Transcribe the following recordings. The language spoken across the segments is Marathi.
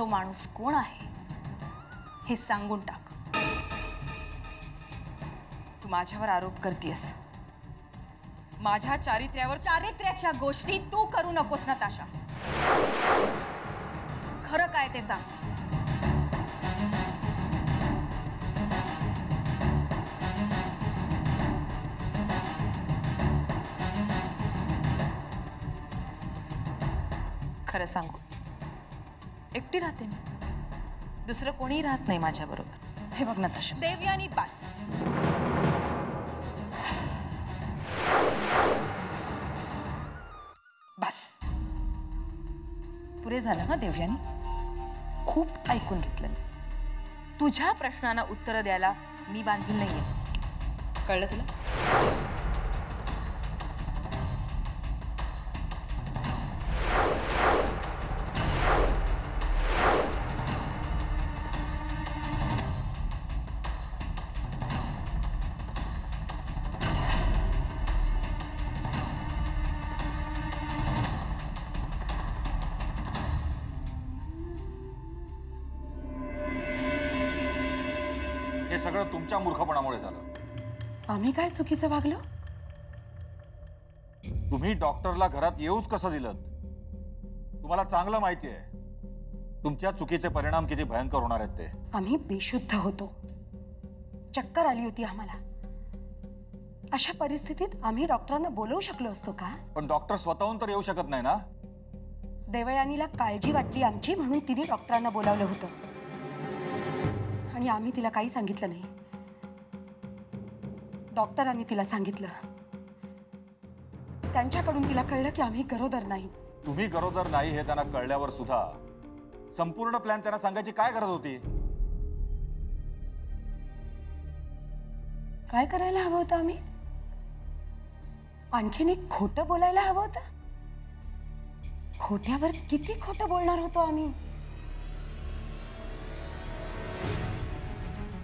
तो माणूस कोण आहे हे सांगून टाक। तू माझ्यावर आरोप करतेस, माझ्या चारित्र्यावर। चारित्र्याच्या गोष्टी तू करू नकोस नताशा। खरं काय ते सांग। खरं सांगू, एकटी राहते मी, दुसरं कोणी राहत नाही माझ्या बरोबर। हे बघ नताशा, देवयानी बस। बस, पुरे झालं ना देवयानी? खूप ऐकून घेतलं मी। तुझ्या प्रश्नांना उत्तर द्यायला मी बांधील नाहीये, कळलं तुला? हे सगळं तुमच्या मूर्खपणामुळे झालं। आम्ही काय चुकीचं वागलो? तुम्ही डॉक्टरला घरात येऊच कसं दिलं? तुम्हाला चांगलं माहिती आहे तुमच्या चुकीचे परिणाम किती भयंकर होणार आहेत ते। आम्ही बेशुद्ध होतो, चक्कर आली होती आम्हाला। अशा परिस्थितीत आम्ही डॉक्टरांना बोलवू शकलो असतो का? पण डॉक्टर स्वतःहून तर येऊ शकत नाही ना। देवयानीला काळजी वाटली आमची म्हणून तिने डॉक्टरांना बोलावलं होतं आणि आम्ही तिला काही सांगितलं नाही। डॉक्टरांनी तिला सांगितलं, त्यांच्याकडून तिला कळलं की आम्ही गरोदर नाही। तुम्ही गरोदर नाही हे त्यांना कळल्यावर सुद्धा संपूर्ण प्लॅन त्यांना सांगायची काय गरज होती? काय करायला हवं होतं आम्ही? आणखीन एक खोटं बोलायला हवं होतं? खोट्यावर किती खोटं बोलणार होतो आम्ही?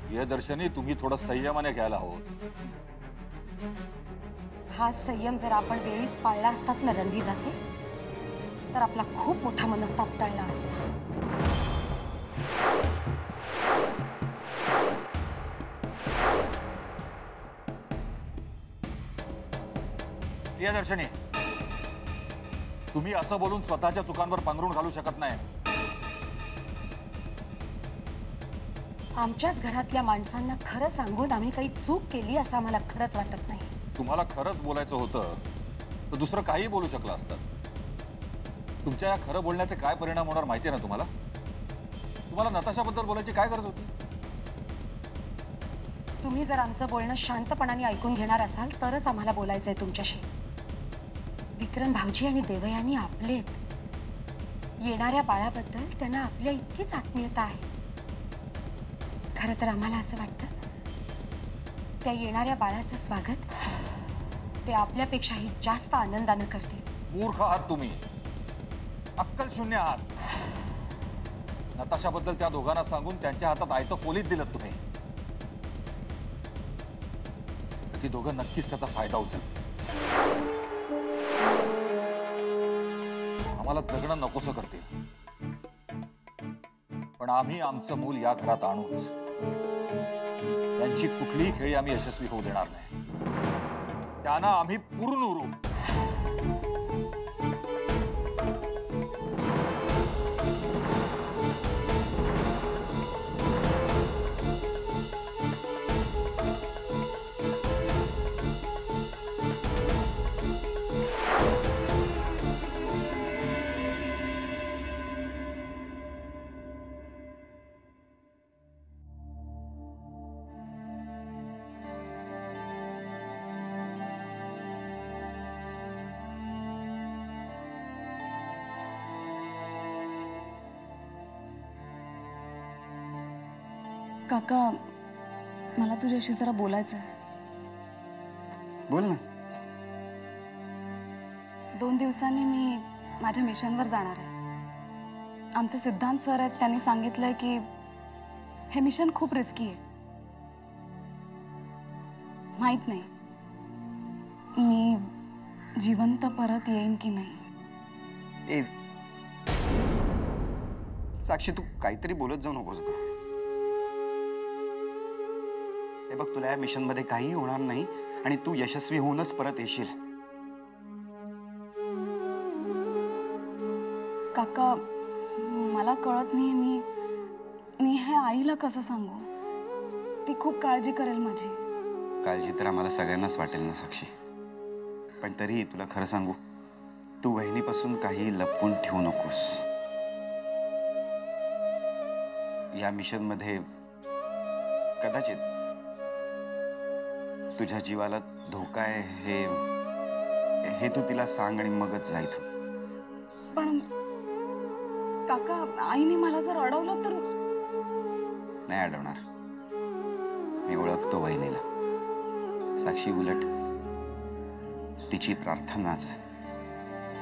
हे दर्शनी तुम्ही थोडं संयमाने घ्यायला हवं। हा संयम जर आपण वेळीच पाळला असतात ना रणवीर राजे, तर आपला खूप मोठा मनस्ताप टळला असता। प्रियदर्शनी, तुम्ही असं बोलून स्वतःच्या चुकांवर पांघरून घालू शकत नाही। आमच्याच घरातल्या माणसांना खरं सांगून आम्ही काही चूक केली असं आम्हाला खरंच वाटत नाही। तुम्हाला खरंच बोलायचं होतं तर दुसरं काही बोलू शकलं असतं। तुमच्या या खरं बोलण्याचे काय परिणाम होणार माहिती आहे ना तुम्हाला? तुम्हाला नताशाबद्दल बोलायची काय गरज होती? तुम्ही जर आमचं बोलणं शांतपणाने ऐकून घेणार असाल तरच आम्हाला बोलायचंय तुमच्याशी। विक्रम भाऊजी आणि देवयानी आपलेत। येणाऱ्या बाळाबद्दल त्यांना आपल्या इतकीच आत्मीयता आहे। खरं तर आम्हाला असं वाटतं त्या येणाऱ्या बाळाचं स्वागत ते आपल्यापेक्षाही जास्त आनंदानं करतील। मूर्ख आहात तुम्ही, अक्कल शून्य आहात। नताशाबद्दल त्या दोघांना सांगून त्यांच्या हातात आयतं पोलीस दिलं तुम्ही। ती दोघं नक्कीच त्याचा फायदा उचलतील। आम्हाला जगणं नकोसं करतील, पण आम्ही आमचं मूल या घरात आणूच त्यांची कुठलीही खेळी आम्ही यशस्वी होऊ देणार नाही। त्यांना आम्ही पूर्ण उरू। काका, मला तुझ्याशी जरा बोलायचं आहे। बोल ना। 2 दिवसांनी मी माझ्या मिशनवर जाणार आहे। आमचे सिद्धांत सर आहेत, त्यांनी सांगितलंय की हे मिशन खूप रिस्की आहे। माहित नाही मी जिवंत परत येईन की नाही। साक्षी तू काहीतरी बोलत जाऊ नकोस ग. हे बघ, तुला या मिशन मध्ये काही होणार नाही आणि तू यशस्वी होऊनच परत येशील. काका, मला कळत नाही मी हे आईला कसं सांगू. ती खूप काळजी करेल माझी. काळजी तर आम्हाला सगळ्यांनाच वाटेल ना साक्षी, पण तरीही तुला खरं सांगू, तू वहिनीपासून काही लपवून ठेवू नकोस. या मिशन मध्ये कदाचित तुझ्या जीवाला धोका आहे हे तू तिला सांग आणि मगच जा इथून. पण काका, आईने मला जर अडवलं तर? नाही अडवणार. मी ओळखतो वहिनीला. साक्षी, उलट तिची प्रार्थनाच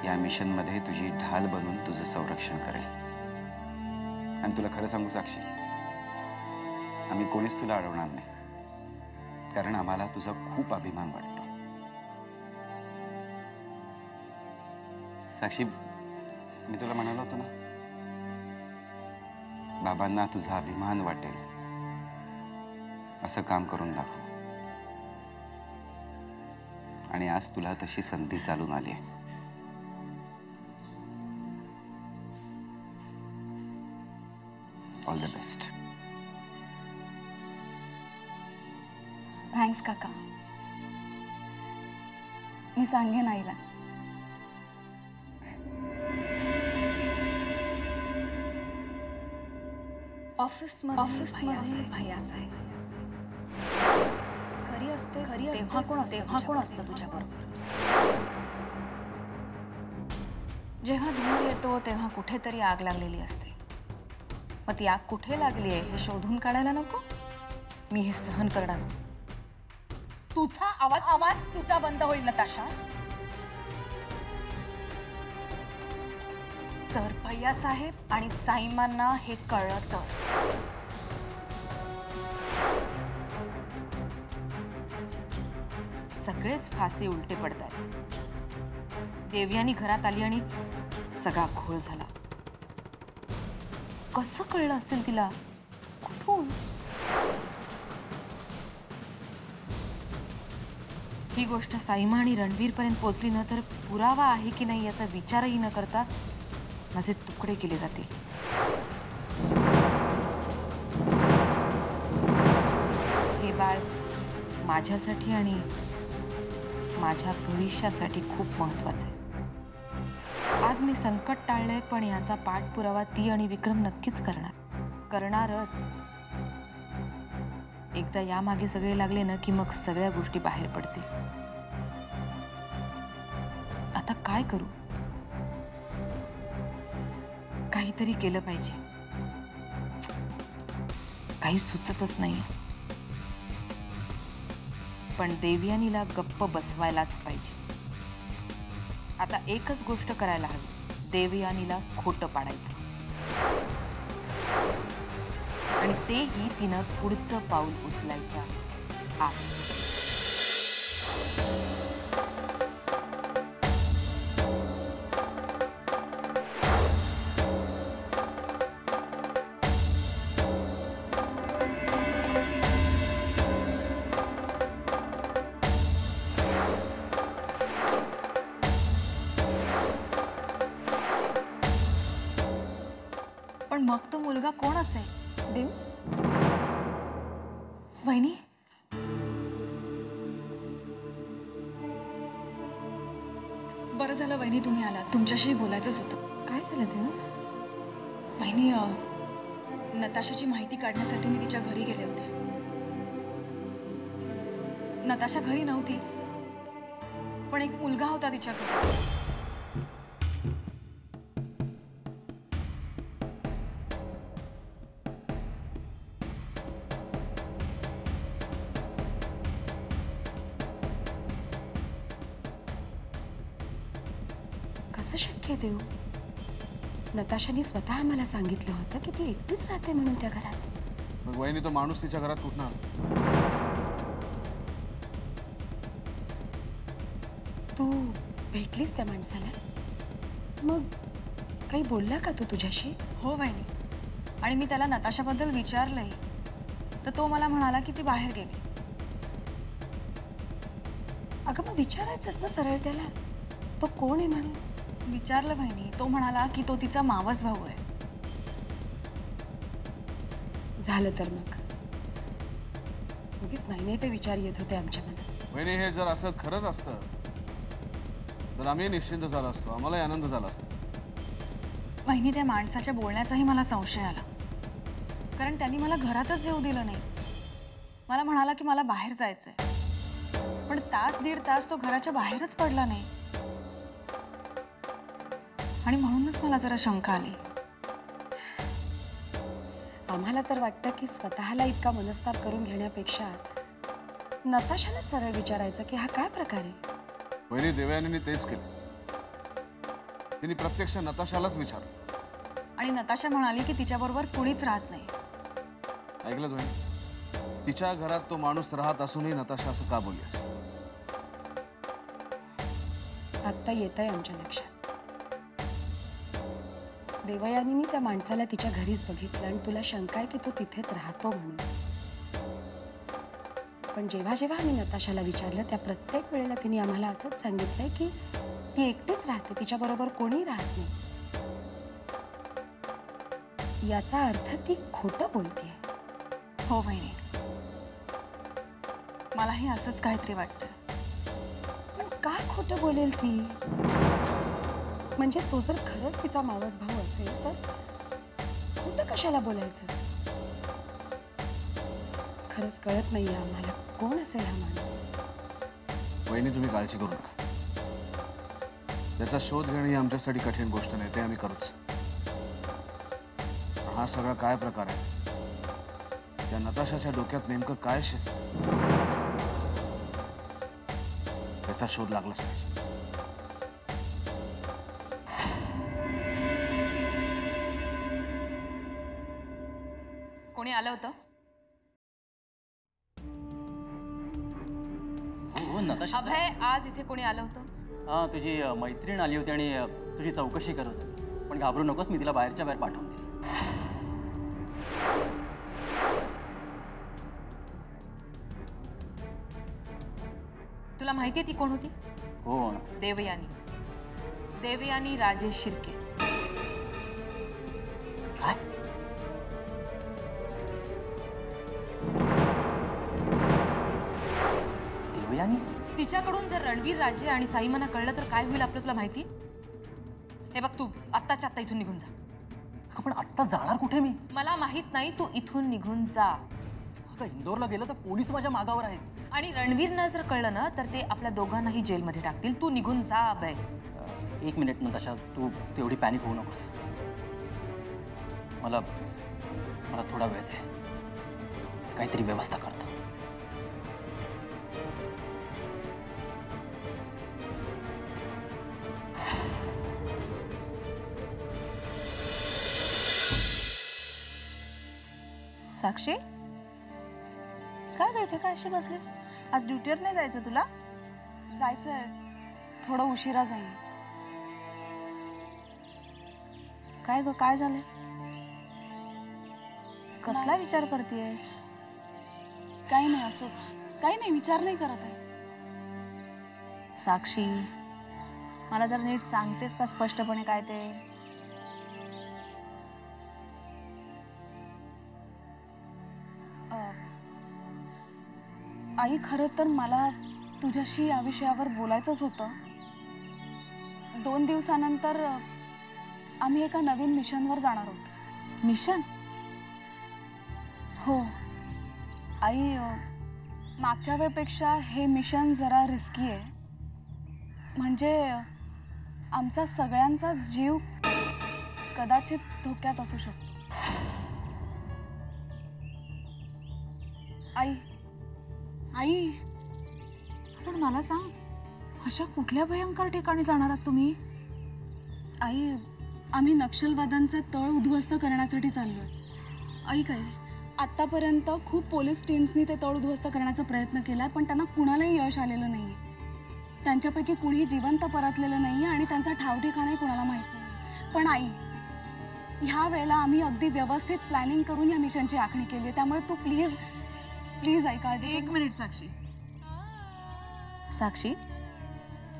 या मिशन मध्ये तुझी ढाल बनून तुझं संरक्षण करेल. आणि तुला खरं सांगू साक्षी, आम्ही कोणीच तुला अडवणार नाही, कारण आम्हाला तुझा खूप अभिमान वाटतो. साक्षी, मी तुला म्हणालो होतो ना, बाबांना तुझा अभिमान वाटेल असं काम करून दाखव. आणि आज तुला तशी संधी चालून आली आहे. All the best. थँक्स काका. मी सांगेन आईला. ऑफिसमध्ये भैयाचा आहे. घरी असतेस तेव्हा कोण असतं तुझ्याबरोबर? जेव्हा धूर येतो तेव्हा कुठेतरी आग लागलेली असते. मग ती आग कुठे लागली आहे हे शोधून काढायला नको? मी हे सहन करणार नाही. तुझा आवाज तुझा बंद होईल नताशा. जर भैयासाहेब आणि साईमांना हे कळलं तर सगळेच फासे उलटे पडतात. देवयानी घरात आली आणि सगळा घोळ झाला. कसं कळलं असेल तिला? कुठून? ही गोष्ट साईमा आणि रणवीर पर्यंत पोहोचली ना तर पुरावा आहे की नाही याचा विचारही न करता माझे तुकडे केले जातील. हे बाळ माझ्यासाठी आणि माझ्या भविष्यासाठी खूप महत्वाचं आहे. आज मी संकट टाळलंय, पण याचा पाठपुरावा ती आणि विक्रम नक्कीच करणारच. एकदा यामागे सगळे लागले ना की मग सगळ्या गोष्टी बाहेर पडतील. आता काय करू? काहीतरी केलं पाहिजे. काही सुचतच नाही. पण देवयानीला गप्प बसवायलाच पाहिजे. आता एकच गोष्ट करायला हवी, देवयानीला खोटं पाडायचं. आणि तेही तिनं पुढचं पाऊल उचलायच्या आत. पण मग तो मुलगा कोण असेल? देव? वहिनी? बरं झालं वहिनी तुम्ही आलात. तुमच्याशी बोलायचंच होतं. काय झालं देव? वहिनी, नताशाची माहिती काढण्यासाठी मी तिच्या घरी गेले होते. नताशा घरी नव्हती, पण एक मुलगा होता तिच्या घरी. कसं शक्य आहे देव? नताशाने स्वतः आम्हाला सांगितलं होतं की ती एकटीच राहते म्हणून त्या घरात. मग वहिनी, तो माणूस तिच्या घरात कुठं आला? तू भेटलीस त्या माणसाला? मग काही बोलला का तू तुझ्याशी? हो वहिनी, आणि मी त्याला नताशाबद्दल विचारलंही तर तो मला म्हणाला की ती बाहेर गेली. अगं मग विचारायचंच ना सरळ त्याला, तो कोण आहे म्हणून. विचारलं बहिणी, तो म्हणाला की तो तिचा मावस भाऊ आहे. झालं तर मग उगीच नाही ते विचार येत होते आमच्या मनात. वहिनी, हे जर असं खरंच असतं तर आम्ही निश्चिंत झालो असतो, आम्हालाही आनंद झाला असतो. बहिणी, त्या माणसाच्या बोलण्याचाही मला संशय आला, कारण त्यांनी मला घरातच येऊ दिलं नाही. मला म्हणाला की मला बाहेर जायचंय, पण तास दीड तास तो घराच्या बाहेरच पडला नाही. आणि म्हणूनच मला जरा शंका आली. आम्हाला तर वाटतं की स्वतःला इतका मनस्ताप करून घेण्यापेक्षा नताशालाच सरळ विचारायचं की हा काय प्रकार आहे. वहिनी, देवयानीने तेच केलं. तिने प्रत्यक्ष नताशालाच विचारलं. आणि नताशा म्हणाली की तिच्याबरोबर कुणीच राहत नाही. ऐकलं वहिनी? तिच्या घरात तो माणूस राहत असूनही नताशा असं का बोलली असेल? आत्ता येत आहे आमच्या लक्षात. देवयानीने त्या माणसाला तिच्या घरीच बघितलं आणि तुला शंका आहे की तो तिथेच राहतो म्हणून. पण जेव्हा जेव्हा आम्ही नताशाला विचारलं त्या प्रत्येक वेळेला तिने आम्हाला असंच सांगितलंय की ती एकटीच राहते, तिच्याबरोबर कोणी राहत नाही. याचा अर्थ ती खोटं बोलतेय. हो बहिणी, मलाही असंच काहीतरी वाटतं. पण का खोटं बोलेल ती? म्हणजे तो जर खरंच तिचा मावस भाऊ असेल तर खोटं कशाला बोलायचं? खरंच कळत नाहीये आम्हाला कोण असेल हा माणूस. वहिनी, तुम्ही काळजी करू नका. त्याचा शोध घेणं ही आमच्यासाठी कठीण गोष्ट नाही, ते आम्ही करूच. हा सगळा काय प्रकार आहे? त्या नताशाच्या डोक्यात नेमकं काय शिस्त? त्याचा शोध लागलाच पाहिजे. कोणी आलं होतं? हो नताशा. अभय, आज इथे कोणी आलं होतं? हां, तुझी मैत्रीण आली होती आणि तुझी चौकशी करत होती. पण घाबरू नकोस, मी तिला बाहेरच्या बाहेर पाठवून दिली. तुला माहितीये ती कोण होती? हो ना. देवयानी. देवयानी राजेश शिर्के. काय? देवयानी? तिच्याकडून जर रणवीर राजे आणि साईमाना कळलं तर काय होईल आपलं तुला माहिती? हे बघ, तू आत्ताच्या आत्ता इथून निघून जा. पण आत्ता जाणार कुठे मी? मला माहित नाही, तू इथून निघून जा. आता इंदोरला गेलं तर पोलीस माझ्या मागावर आहेत. आणि रणवीरनं जर कळलं ना तर ते आपल्या दोघांनाही जेलमध्ये टाकतील. तू निघून जा अभय. एक मिनिट नताशा, तू तेवढी पॅनिक होऊ नकोस. मला थोडा वेळ दे, काहीतरी व्यवस्था करतो. साक्षी, काय करते? काय अशी बसलीस? आज ड्युटीवर नाही जायचं तुला? जायचंय, थोडं उशिरा जाईन. काय ग, काय झालंय? कसला विचार करतेयस? काही नाही, असंच. काही नाही, विचार नाही करत आहे. साक्षी, मला जर नीट सांगतेस का स्पष्टपणे काय ते? आई, खरं तर मला तुझ्याशी या विषयावर बोलायचंच होतं. 2 दिवसानंतर आम्ही एका नवीन मिशनवर जाणार आहोत. मिशन? हो आई, मागच्या वेळेपेक्षा हे मिशन जरा रिस्की आहे. म्हणजे आमचा सगळ्यांचाच जीव कदाचित धोक्यात असू शकतो. आई, आई, पण मला सांग, अशा कुठल्या भयंकर ठिकाणी जाणार आहात तुम्ही? आई, आम्ही नक्षलवाद्यांचा तळ उद्ध्वस्त करण्यासाठी चाललोय. आई, काय आत्तापर्यंत खूप पोलीस टीम्सनी ते तळ उद्ध्वस्त करण्याचा प्रयत्न केला, पण त्यांना कुणालाही यश आलेलं नाही. त्यांच्यापैकी कुणीही जिवंत परतलेलं नाही आणि त्यांचा ठावठिकाणाही कुणाला माहीत नाही. पण आई, ह्या वेळेला आम्ही अगदी व्यवस्थित प्लॅनिंग करून या मिशनची आखणी केली आहे. त्यामुळे तू प्लीज प्लीज ऐका. एक मिनिट साक्षी. साक्षी,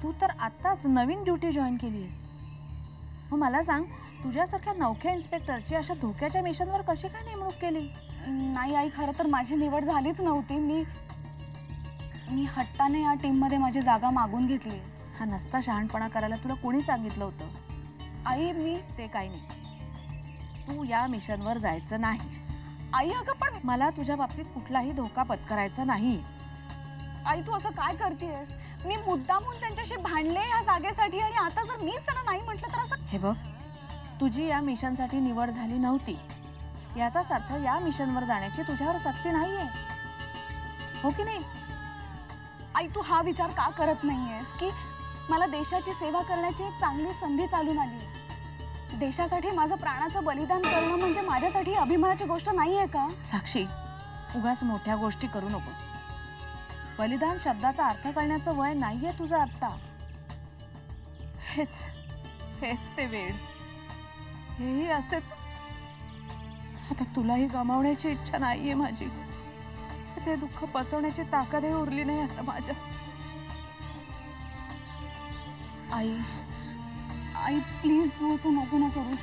तू तर आत्ताच नवीन ड्युटी जॉईन केली आहेस. मग मला सांग, तुझ्यासारख्या नौख्या इन्स्पेक्टरची अशा धोक्याच्या मिशनवर कशी काय नेमणूक केली? नाही आई, खरं तर माझी निवड झालीच नव्हती. मी हट्टाने या टीममध्ये माझी जागा मागून घेतली. हा नसता शहाणपणा करायला तुला कोणी सांगितलं होतं? आई मी ते काही नाही, तू या मिशनवर जायचं नाहीस. आई अगं पण मला तुझ्या बाबतीत कुठलाही धोका पत्करायचा नाही. आई तू असं काय करतेयस? मी मुद्दामून त्यांच्याशी भांडले या जागेसाठी आणि आता जर मीच त्यांना नाही म्हटलं तर असं. हे बघ, तुझी या मिशनसाठी निवड झाली नव्हती याचाच अर्थ या मिशनवर जाण्याची तुझ्यावर सक्ती नाहीये, हो की नाही? आई तू हा विचार का करत नाहीयेस की मला देशाची सेवा करण्याची एक चांगली संधी चालून आली. देशासाठी माझं प्राणाचं बलिदान करणं म्हणजे माझ्यासाठी अभिमानाची गोष्ट नाहीये का? साक्षी, उगाच मोठ्या गोष्टी करू नको. बलिदान शब्दाचा अर्थ कळण्याचं वय नाहीये तुझं आत्ता. हेच हेच ते वेळ, हेही असेच. आता तुलाही गमावण्याची इच्छा नाहीये माझी. ते दुःख पचवण्याची ताकदही उरली नाही आता माझ्या. आई आई प्लीज तू असं नको ना करूस.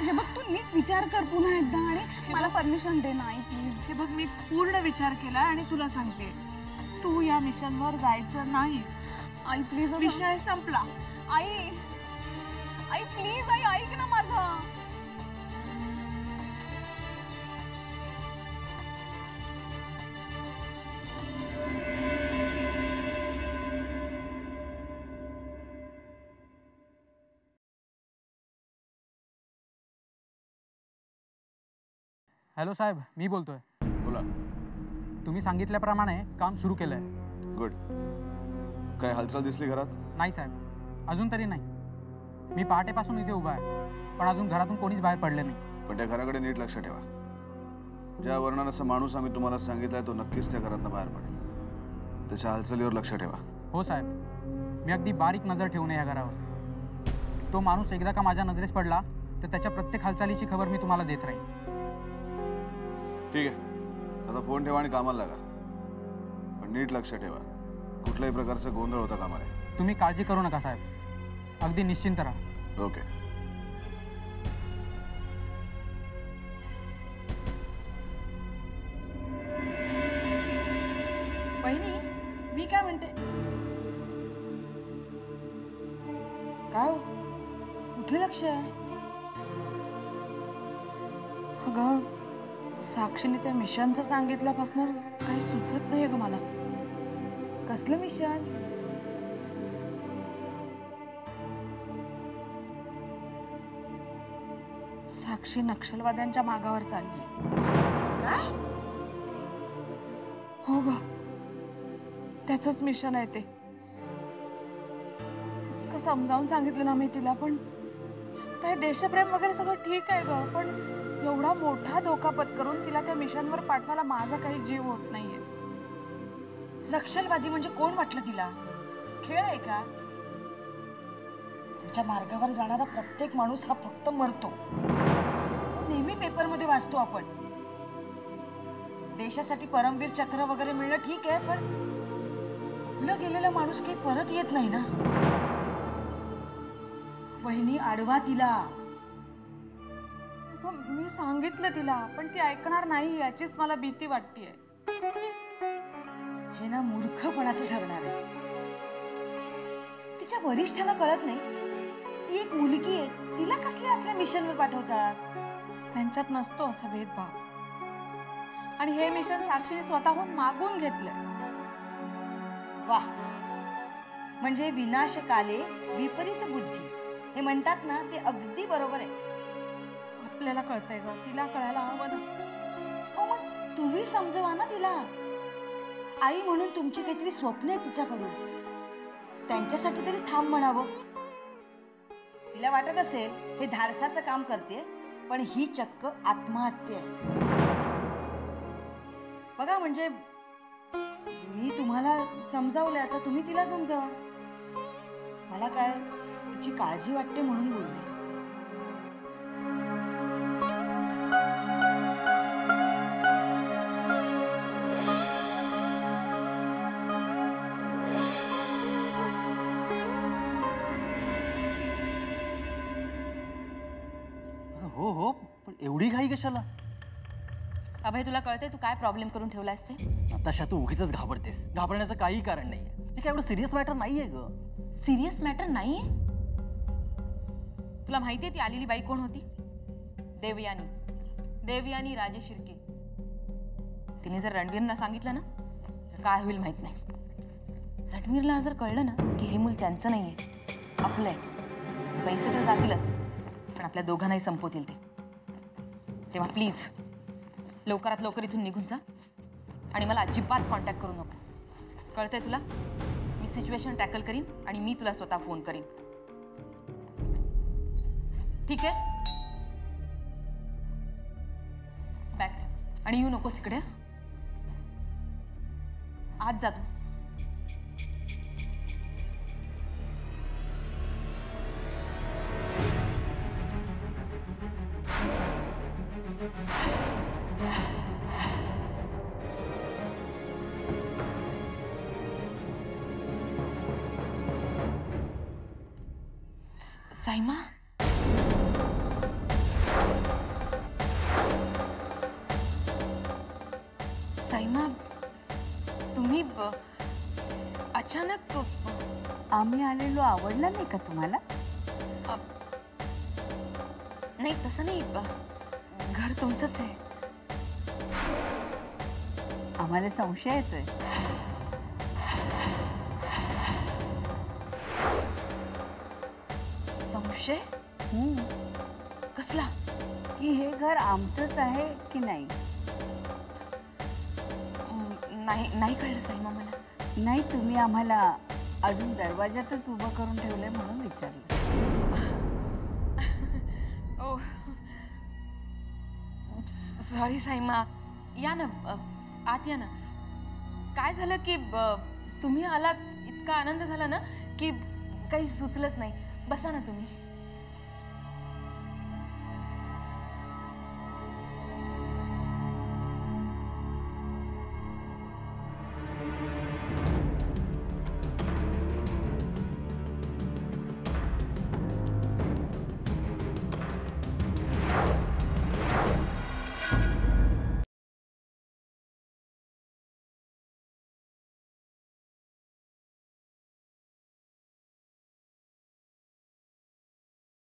हे बघ तू नीट विचार कर पुन्हा एकदा आणि मला परमिशन दे ना आई प्लीज. हे बघ, मी पूर्ण विचार केला आणि तुला सांगते, तू या मिशनवर जायचं नाहीस. आई प्लीज, विषय संपला. आई आई प्लीज आई ऐक ना माझं. हॅलो साहेब, मी बोलतोय. बोला. तुम्ही सांगितल्याप्रमाणे काम सुरू केलं आहे. गुड. काय हालचाल दिसली घरात? नाही साहेब, अजून तरी नाही. मी पहाटेपासून इथे उभा आहे, पण अजून घरातून कोणीच बाहेर पडले नाही. पण त्या घराकडे नीट लक्ष ठेवा. ज्या वर्णनाचा माणूस आम्ही तुम्हाला सांगितलाय तो नक्कीच त्या घरातनं बाहेर पडेल. त्याच्या हालचालीवर लक्ष ठेवा. हो साहेब, मी अगदी बारीक नजर ठेवून या घरावर. तो माणूस एकदा का माझ्या नजरेस पडला तर त्याच्या प्रत्येक हालचालीची खबर मी तुम्हाला देत राहीन. ठीक आहे, आता फोन ठेवा आणि कामाला लागा. पण नीट लक्ष ठेवा, कुठल्याही प्रकारचं गोंधळ होता कामा नये. तुम्ही काळजी करू नका साहेब, अगदी निश्चिंत राहा. ओके. वहिनी, मी काय म्हणते, काय हो? कुठे लक्ष आहे? अगं, साक्षीने त्या मिशनचं सांगितल्यापासून काही सुचत नाही ग मला. कसलं मिशन? साक्षी नक्षलवाद्यांच्या मागावर चालली. काय? हो ग, त्याचंच मिशन आहे ते. इतकं समजावून सांगितलं ना मी तिला, पण काय देशप्रेम वगैरे सगळं ठीक आहे ग, पण एवढा मोठा धोका पत्करून तिला त्या मिशनवर पाठवायला माझा काही जीव होत नाहीये. नक्षलवादी म्हणजे कोण वाटलं तिला? खेळ आहे का? त्यांच्या मार्गावर जाणारा प्रत्येक माणूस हा फक्त मरतो. नेहमी पेपरमध्ये वाचतो आपण. देशासाठी परमवीर चक्र वगैरे मिळणं ठीक आहे, पण आपलं गेलेला माणूस काही परत येत नाही ना. वहिनी, आडवा तिला. मी सांगितलं तिला, पण ती ऐकणार नाही याचीच मला भीती वाटतेय. हे ना मूर्खपणाचं ठरणार आहे. तिच्या वरिष्ठांना कळत नाही ती एक मुलगी आहे, तिला कसल्या असल्या मिशनवर पाठवतात? त्यांच्यात नसतो असा भेदभाव. आणि हे मिशन साक्षीने स्वतःहून मागून घेतलंय. वाह, म्हणजे विनाशकाले विपरीत बुद्धी हे म्हणतात ना, ते अगदी बरोबर आहे. आपल्याला कळतंय ग, तिला कळायला हवं ना. हो, मग तुम्ही समजवा ना तिला. आई म्हणून तुमची काहीतरी स्वप्न आहेत तिच्याकडून, त्यांच्यासाठी तरी थांब म्हणावं. तिला वाटत असेल हे धाडसाचं काम करते, पण ही चक्क आत्महत्या आहे. बघा, म्हणजे मी तुम्हाला समजावलं, आता तुम्ही तिला समजावा. मला काय तिची काळजी वाटते म्हणून बोलले. एवढी घाई कशाला? अभय, तुला कळतंय तू काय प्रॉब्लेम करून ठेवलायस ते? नताशा, तू उगीच घाबरतेस. घाबरण्याचं काही कारण नाहीये. हे काय एवढं सिरियस मॅटर नाहीये ग. सिरियस मॅटर नाहीये? तुला माहितीये ती आलेली बाई कोण होती? देवयानी राजे शिर्के. तिने जर रणवीरला सांगितलं ना तर काय होईल माहित नाही. रणवीरला जर कळलं ना की हे मूल त्यांचं नाहीये, आपलं आहे, पैसे तर जातीलच पण आपल्या दोघांनाही संपवतील ते. तेव्हा प्लीज लवकरात लवकर इथून निघून जा आणि मला अजिबात कॉन्टॅक्ट करू नको. कळतंय तुला? मी सिच्युएशन टॅकल करीन आणि मी तुला स्वतः फोन करीन. ठीक आहे? बॅग ठेव आणि येऊ नकोस इकडे. आज जा तू. साईमा, साईमा, तुम्ही अचानक आम्ही आलेलो आवडलं नाही का तुम्हाला? नाही तसं नाही, घर तुमचंच आहे. आम्हाला संशय येतोय. संशय? कसला? की हे घर आमचंच आहे की नाही? नाही कळलं साईमा मला. नाही, तुम्ही आम्हाला अजून दरवाजातच उभं करून ठेवलंय म्हणून विचारलं. ओ सॉरी साईमा. या ना आत या ना. काय झालं की तुम्ही आलात, इतका आनंद झाला ना की काही सुचलंच नाही. बसा ना तुम्ही.